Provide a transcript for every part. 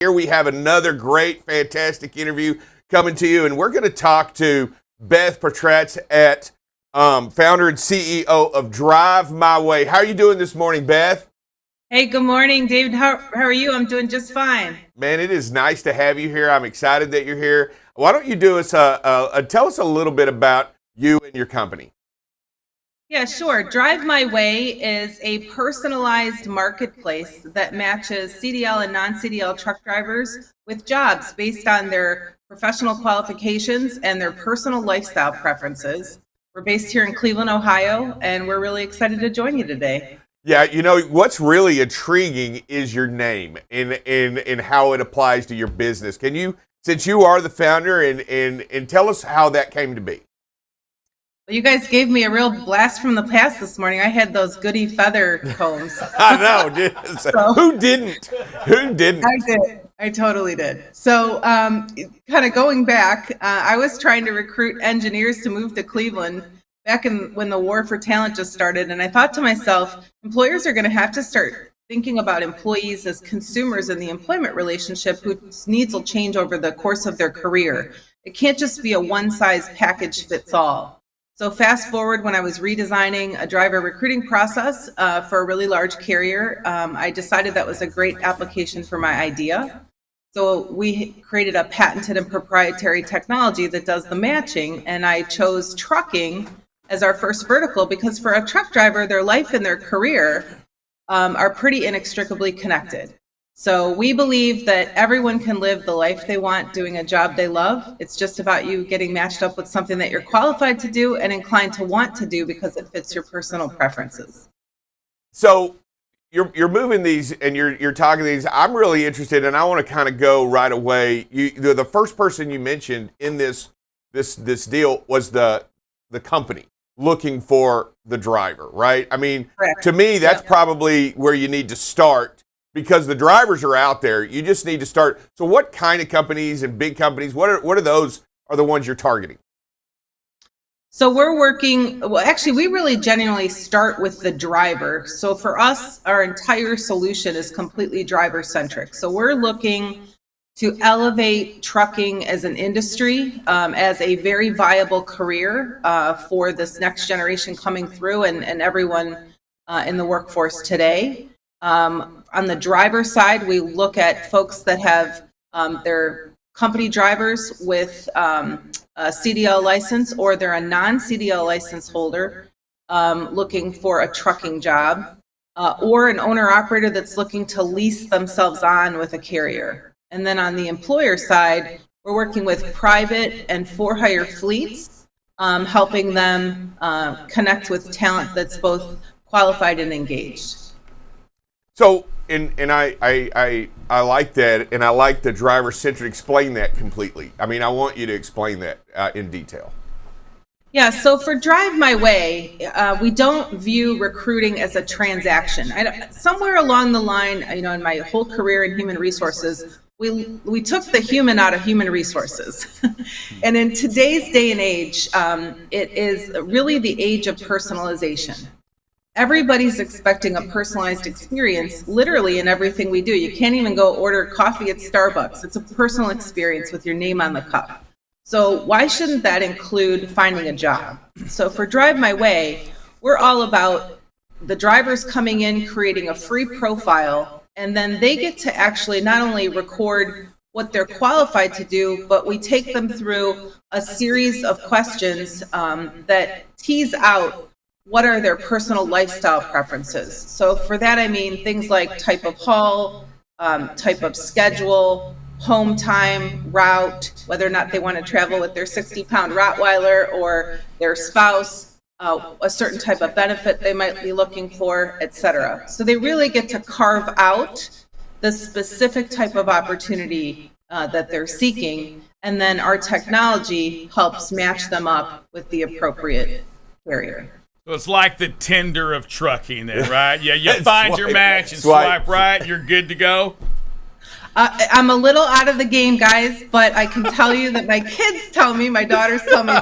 Here we have another great, fantastic interview coming to you, and we're going to talk to Beth Potratz at founder and CEO of Drive My Way. How are you doing this morning, Beth? Hey, good morning, David. How are you? I'm doing just fine. Man, it is nice to have you here. I'm excited that you're here. Why don't you tell us a little bit about you and your company? Yeah, sure. Drive My Way is a personalized marketplace that matches CDL and non-CDL truck drivers with jobs based on their professional qualifications and their personal lifestyle preferences. We're based here in Cleveland, Ohio, and we're really excited to join you today. Yeah, you know, what's really intriguing is your name and how it applies to your business. Can you, since you are the founder, and tell us how that came to be? You guys gave me a real blast from the past this morning. I had those goody feather combs. I know. Who didn't? Who didn't? I did. I totally did. So kind of going back, I was trying to recruit engineers to move to Cleveland back when the war for talent just started. And I thought to myself, employers are going to have to start thinking about employees as consumers in the employment relationship whose needs will change over the course of their career. It can't just be a one-size package fits all. So fast forward, when I was redesigning a driver recruiting process for a really large carrier, I decided that was a great application for my idea. So we created a patented and proprietary technology that does the matching, and I chose trucking as our first vertical because for a truck driver, their life and their career are pretty inextricably connected. So we believe that everyone can live the life they want doing a job they love. It's just about you getting matched up with something that you're qualified to do and inclined to want to do because it fits your personal preferences. So you're moving these and you're talking these. I'm really interested, and I want to kind of go right away. The first person you mentioned in this deal was the company looking for the driver, right? I mean, correct. To me, that's probably where you need to start. Because the drivers are out there, you just need to start. So what kind of companies and big companies, what are those are the ones you're targeting? So we're working, well, actually, we really genuinely start with the driver. So for us, our entire solution is completely driver centric. So we're looking to elevate trucking as an industry, as a very viable career for this next generation coming through and everyone in the workforce today. On the driver side, we look at folks that have their company drivers with a CDL license, or they're a non-CDL license holder looking for a trucking job, or an owner-operator that's looking to lease themselves on with a carrier. And then on the employer side, we're working with private and for-hire fleets, helping them connect with talent that's both qualified and engaged. So, and I like that, and I like the driver centric. Explain that completely. I mean, I want you to explain that in detail. Yeah. So for Drive My Way, we don't view recruiting as a transaction. Somewhere along the line, in my whole career in human resources, we took the human out of human resources, and in today's day and age, it is really the age of personalization. Everybody's expecting a personalized experience literally in everything we do. You can't even go order coffee at Starbucks. It's a personal experience with your name on the cup. So why shouldn't that include finding a job? So for Drive My Way, we're all about the drivers coming in, creating a free profile, and then they get to actually not only record what they're qualified to do, but we take them through a series of questions that tease out what are their personal lifestyle preferences. So for that, I mean things like type of haul, type of schedule, home time, route, whether or not they want to travel with their 60-pound Rottweiler or their spouse, a certain type of benefit they might be looking for, etc. So they really get to carve out the specific type of opportunity that they're seeking, and then our technology helps match them up with the appropriate carrier. So it's like the Tinder of trucking then, right? Yeah, you find your match and swipe right, you're good to go. I'm a little out of the game, guys, but I can tell you that my daughters tell me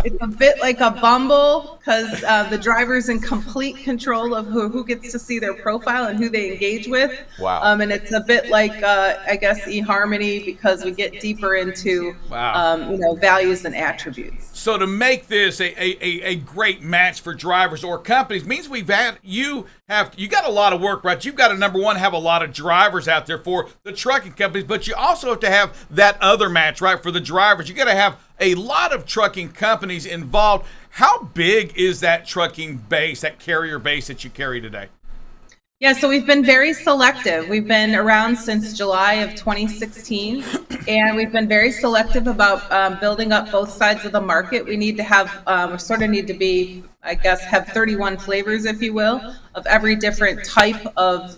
it's a bit like a Bumble, because the driver's in complete control of who gets to see their profile and who they engage with. Wow. And it's a bit like, I guess, eHarmony, because we get deeper into, values and attributes. So to make this a great match for drivers or companies means you got a lot of work, right? You've got to, number one, have a lot of drivers out there for the trucking companies, but you also have to have that other match, right, for the drivers. You got to have a lot of trucking companies involved. How big is that trucking base, that carrier base that you carry today? Yeah, so we've been very selective. We've been around since July of 2016, and we've been very selective about building up both sides of the market. We need to have, have 31 flavors, if you will, of every different type of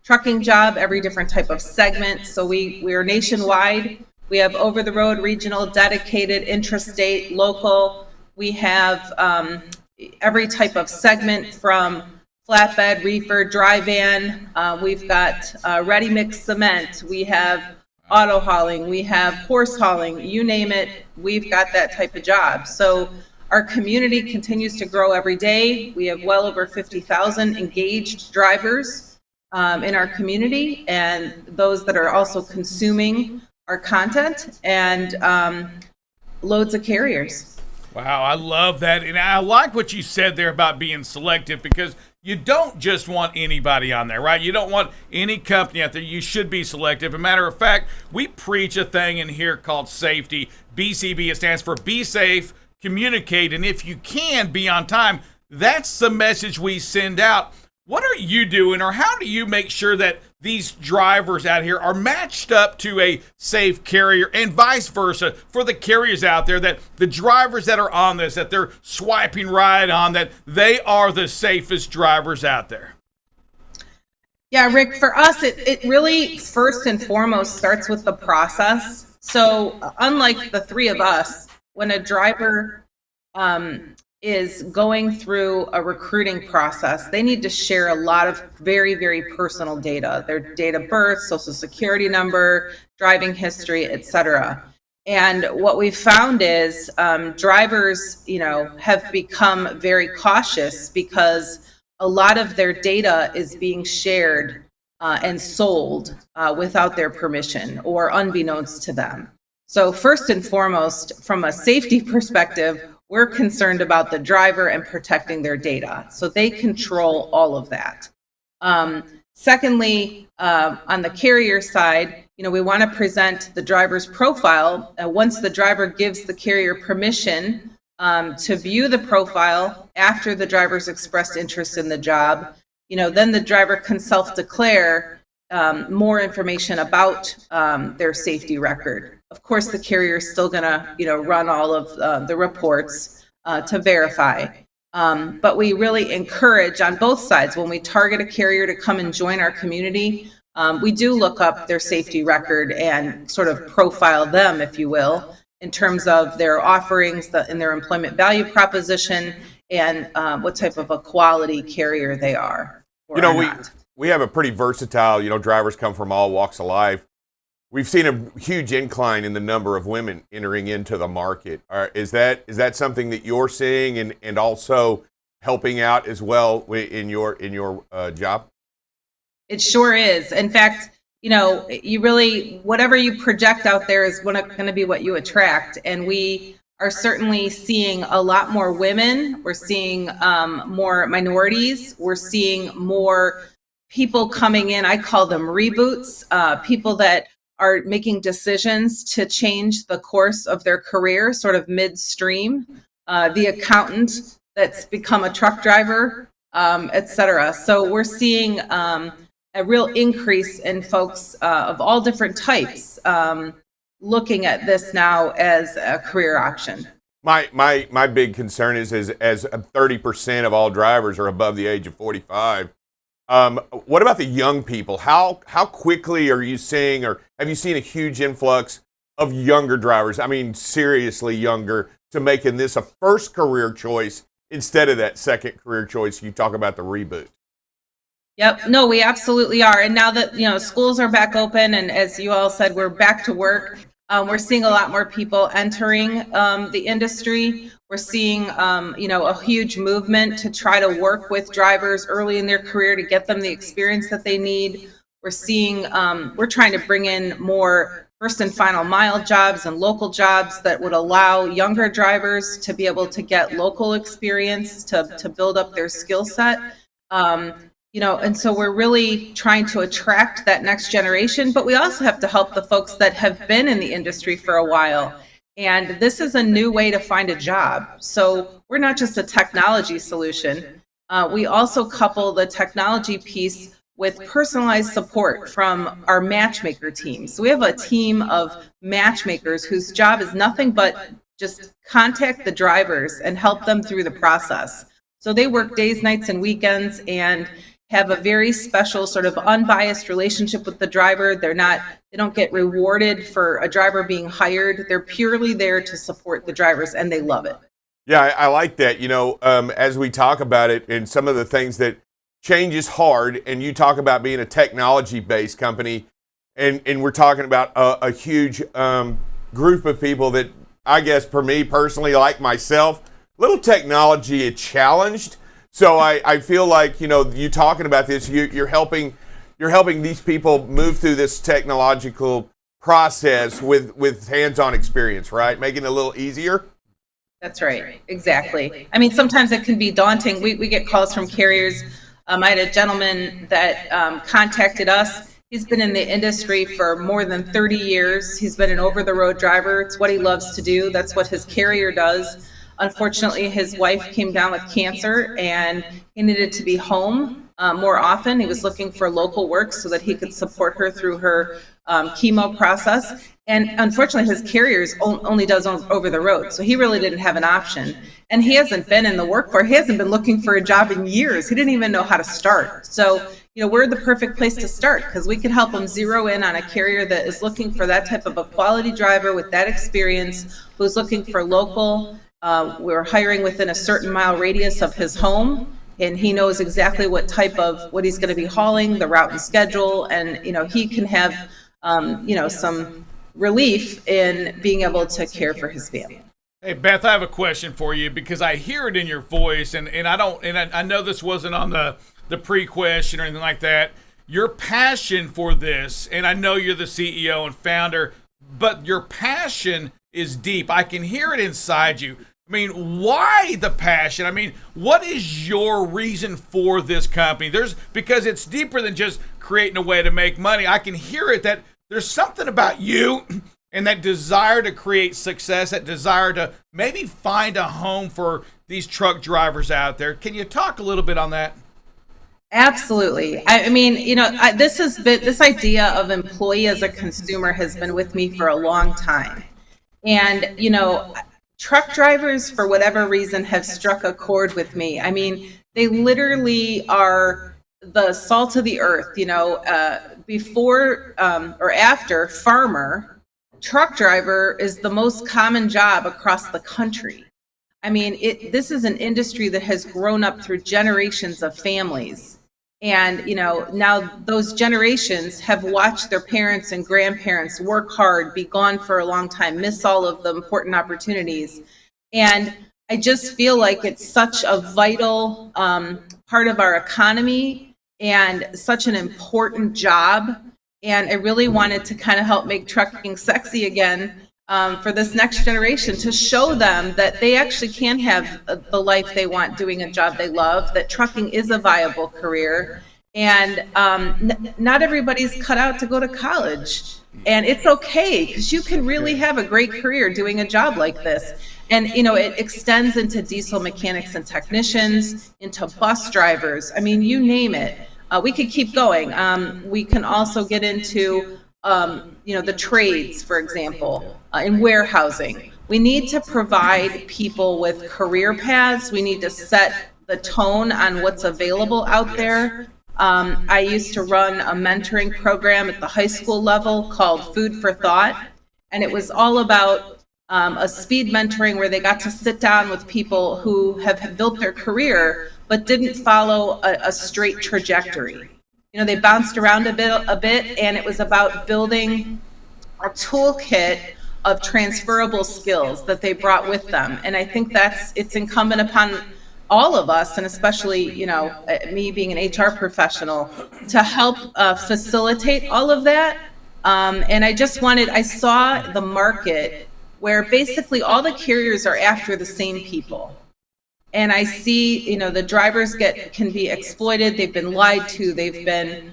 trucking job, every different type of segment. So we are nationwide. We have over-the-road, regional, dedicated, intrastate, local. We have every type of segment from flatbed, reefer, dry van. We've got ready-mix cement. We have auto hauling. We have horse hauling. You name it, we've got that type of job. So our community continues to grow every day. We have well over 50,000 engaged drivers in our community, and those that are also consuming our content, and loads of carriers. Wow, I love that. And I like what you said there about being selective, because you don't just want anybody on there, right? You don't want any company out there. You should be selective. As a matter of fact, we preach a thing in here called safety. BCB, it stands for be safe, communicate, and if you can, be on time. That's the message we send out. What are you doing, or how do you make sure that these drivers out here are matched up to a safe carrier, and vice versa for the carriers out there, that the drivers that are on this, that they're swiping right on, that they are the safest drivers out there? Yeah, Rick, for us, it really first and foremost starts with the process. So unlike the three of us, when a driver is going through a recruiting process, they need to share a lot of very, very personal data, their date of birth, social security number, driving history, etc. And what we found is drivers, have become very cautious because a lot of their data is being shared and sold without their permission or unbeknownst to them. So first and foremost, from a safety perspective, we're concerned about the driver and protecting their data. So they control all of that. Secondly, on the carrier side, we want to present the driver's profile. Once the driver gives the carrier permission to view the profile after the driver's expressed interest in the job, then the driver can self-declare more information about their safety record. Of course, the carrier is still going to, run all of the reports to verify. But we really encourage on both sides, when we target a carrier to come and join our community, we do look up their safety record and sort of profile them, if you will, in terms of their offerings and their employment value proposition, and what type of a quality carrier they are. We have a pretty versatile, drivers come from all walks of life. We've seen a huge incline in the number of women entering into the market. Is that something that you're seeing and also helping out as well in your job? It sure is. In fact, you really, whatever you project out there is going to be what you attract. And we are certainly seeing a lot more women. We're seeing more minorities. We're seeing more people coming in. I call them reboots, people that are making decisions to change the course of their career sort of midstream, the accountant that's become a truck driver, et cetera. So we're seeing a real increase in folks of all different types looking at this now as a career option. My big concern is as 30% of all drivers are above the age of 45. What about the young people? How quickly are you seeing, or have you seen a huge influx of younger drivers? I mean, seriously younger, to making this a first career choice instead of that second career choice. You talk about the reboot. Yep. No, we absolutely are. And now that, schools are back open, and as you all said, we're back to work. We're seeing a lot more people entering the industry. We're seeing, a huge movement to try to work with drivers early in their career to get them the experience that they need. We're seeing, we're trying to bring in more first and final mile jobs and local jobs that would allow younger drivers to be able to get local experience to build up their skill set. And so we're really trying to attract that next generation, but we also have to help the folks that have been in the industry for a while. And this is a new way to find a job. So we're not just a technology solution. We also couple the technology piece with personalized support from our matchmaker team. So we have a team of matchmakers whose job is nothing but just contact the drivers and help them through the process. So they work days, nights, and weekends and have a very special sort of unbiased relationship with the driver. They don't get rewarded for a driver being hired. They're purely there to support the drivers, and they love it. Yeah, I like that. As we talk about it and some of the things that change is hard, and you talk about being a technology-based company, and we're talking about a huge group of people that I guess for me personally, like myself, little technology challenged. So I feel like, you talking about this, you're helping these people move through this technological process with hands-on experience, right? Making it a little easier. That's right. Exactly. I mean, sometimes it can be daunting. We get calls from carriers. I had a gentleman that contacted us. He's been in the industry for more than 30 years. He's been an over-the-road driver. It's what he loves to do. That's what his carrier does. Unfortunately, his wife came down with cancer and he needed to be home more often. He was looking for local work so that he could support her through her chemo process. And unfortunately, his carrier only does over the road. So he really didn't have an option. And he hasn't been in the workforce. He hasn't been looking for a job in years. He didn't even know how to start. So, we're the perfect place to start because we can help him zero in on a carrier that is looking for that type of a quality driver with that experience, who's looking for local. We're hiring within a certain mile radius of his home, and he knows exactly what he's going to be hauling, the route and schedule, and he can have some relief in being able to care for his family. Hey Beth, I have a question for you because I hear it in your voice, and I know this wasn't on the pre-question or anything like that. Your passion for this, and I know you're the CEO and founder, but your passion is deep. I can hear it inside you. I mean, why the passion? I mean, what is your reason for this company? Because it's deeper than just creating a way to make money. I can hear it that there's something about you and that desire to create success, that desire to maybe find a home for these truck drivers out there. Can you talk a little bit on that? Absolutely. I mean, this idea of employee as a consumer has been with me for a long time. And, truck drivers, for whatever reason, have struck a chord with me. I mean, they literally are the salt of the earth. Before or after farmer, truck driver is the most common job across the country. I mean, this is an industry that has grown up through generations of families. And, now those generations have watched their parents and grandparents work hard, be gone for a long time, miss all of the important opportunities. And I just feel like it's such a vital part of our economy and such an important job. And I really wanted to kind of help make trucking sexy again for this next generation, to show them that they actually can have the life they want doing a job they love, that trucking is a viable career, and not everybody's cut out to go to college. And it's okay, because you can really have a great career doing a job like this. And, it extends into diesel mechanics and technicians, into bus drivers. I mean, you name it. We could keep going. We can also get into the trades, for example, in warehousing. We need to provide people with career paths. We need to set the tone on what's available out there. I used to run a mentoring program at the high school level called Food for Thought, and it was all about a speed mentoring where they got to sit down with people who have built their career but didn't follow a straight trajectory. They bounced around a bit, and it was about building a toolkit of transferable skills that they brought with them. And I think it's incumbent upon all of us, and especially, me being an HR professional, to help facilitate all of that. And I saw the market where basically all the carriers are after the same people. And I see, the drivers can be exploited. They've been lied to. They've been,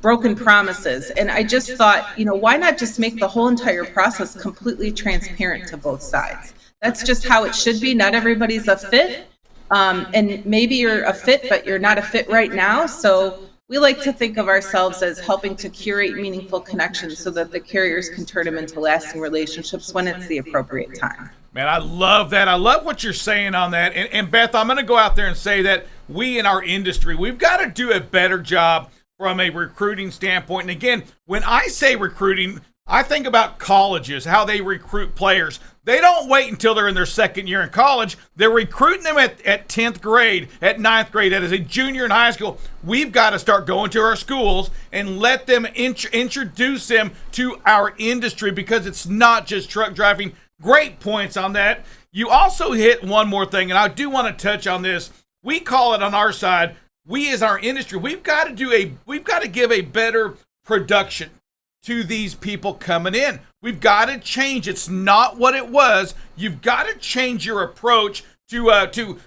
broken promises. And I just thought, why not just make the whole entire process completely transparent to both sides? That's just how it should be. Not everybody's a fit. And maybe you're a fit, but you're not a fit right now. So we like to think of ourselves as helping to curate meaningful connections so that the carriers can turn them into lasting relationships when it's the appropriate time. Man, I love that. I love what you're saying on that. And Beth, I'm going to go out there and say that we in our industry, we've got to do a better job from a recruiting standpoint. And again, when I say recruiting, I think about colleges, how they recruit players. They don't wait until they're in their second year in college. They're recruiting them at 10th grade, at 9th grade, as a junior in high school. We've got to start going to our schools and let them introduce them to our industry, because it's not just truck driving. Great points on that. You also hit one more thing, and I do want to touch on this. We call it on our side, we as our industry, we've got to give a better production to these people coming in. We've got to change. It's not what it was. You've got to change your approach to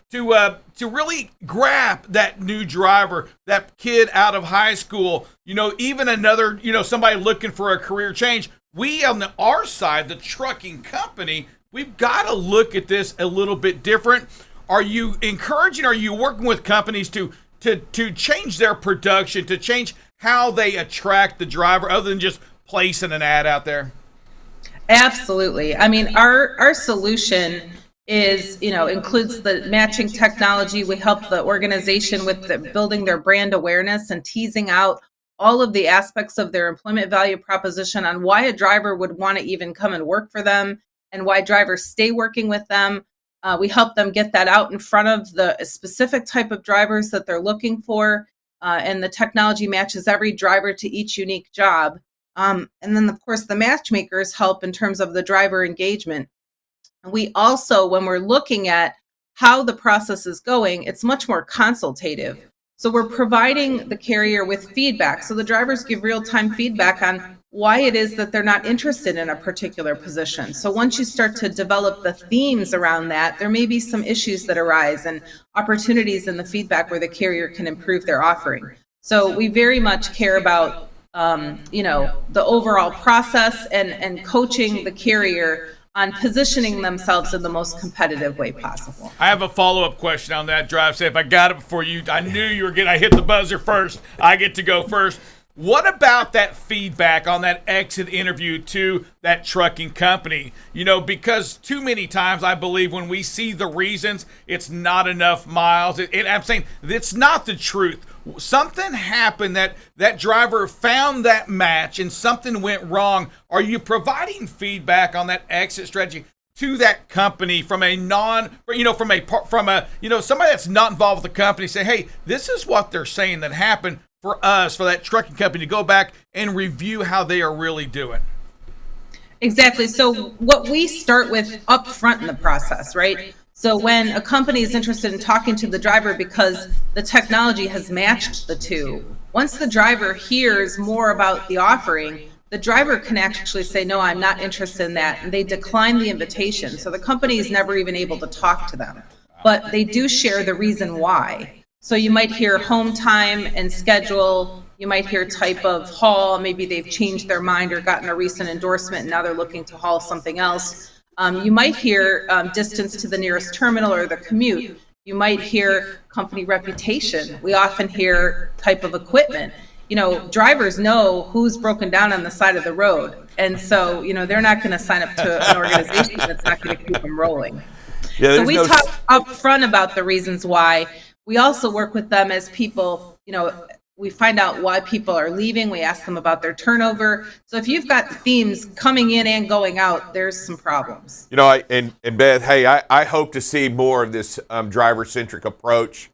really grab that new driver, that kid out of high school, even another, somebody looking for a career change. We on our side, the trucking company, we've got to look at this a little bit different. Are you encouraging, are you working with companies to change their production, to change how they attract the driver, other than just placing an ad out there? Absolutely. I mean, our solution is, includes the matching technology. We help the organization with building their brand awareness and teasing out all of the aspects of their employment value proposition on why a driver would want to even come and work for them, and why drivers stay working with them. We help them get that out in front of the specific type of drivers that they're looking for. And the technology matches every driver to each unique job. And then, of course, the matchmakers help in terms of the driver engagement. We also, when we're looking at how the process is going, it's much more consultative. So we're providing the carrier with feedback. So the drivers give real-time feedback on why it is that they're not interested in a particular position. So once you start to develop the themes around that, there may be some issues that arise and opportunities in the feedback where the carrier can improve their offering. So we very much care about, the overall process and coaching the carrier on positioning themselves in the most competitive way possible. I have a follow-up question on that, Drive Safe. I got it before you. I knew you were I hit the buzzer first. I get to go first. What about that feedback on that exit interview to that trucking company? Because too many times I believe when we see the reasons, it's not enough miles. I'm saying it's not the truth. Something happened, that driver found that match and something went wrong. Are you providing feedback on that exit strategy to that company from somebody that's not involved with the company? Say, hey, this is what they're saying that happened. For us, for that trucking company to go back and review how they are really doing. Exactly. So what we start with up front in the process, right? So when a company is interested in talking to the driver because the technology has matched the two, once the driver hears more about the offering, the driver can actually say, no, I'm not interested in that. And they decline the invitation. So the company is never even able to talk to them. But they do share the reason why. So you might hear home time and schedule. You might hear type of haul. Maybe they've changed their mind or gotten a recent endorsement and now they're looking to haul something else. You might hear distance to the nearest terminal or the commute. You might hear company reputation. We often hear type of equipment. Drivers know who's broken down on the side of the road. And so, they're not going to sign up to an organization that's not going to keep them rolling. Yeah, so we talk up front about the reasons why. We also work with them as people, we find out why people are leaving. We ask them about their turnover. So if you've got themes coming in and going out, there's some problems. And Beth, hey, I hope to see more of this driver-centric approach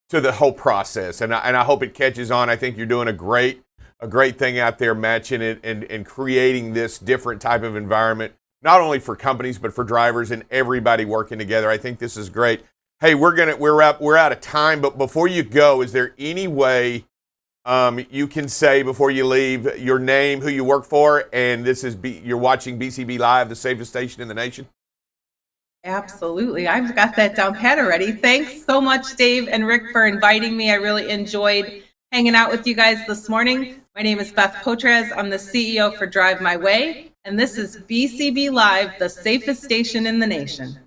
to the whole process. And I hope it catches on. I think you're doing a great a great thing out there, matching it and creating this different type of environment, not only for companies but for drivers and everybody working together. I think this is great. Hey, we're out of time, but before you go, is there any way you can say before you leave your name, who you work for, and you're watching BCB Live, the safest station in the nation? Absolutely. I've got that down pat already. Thanks so much, Dave and Rick, for inviting me. I really enjoyed hanging out with you guys this morning. My name is Beth Potratz. I'm the CEO for Drive My Way, and this is BCB Live, the safest station in the nation.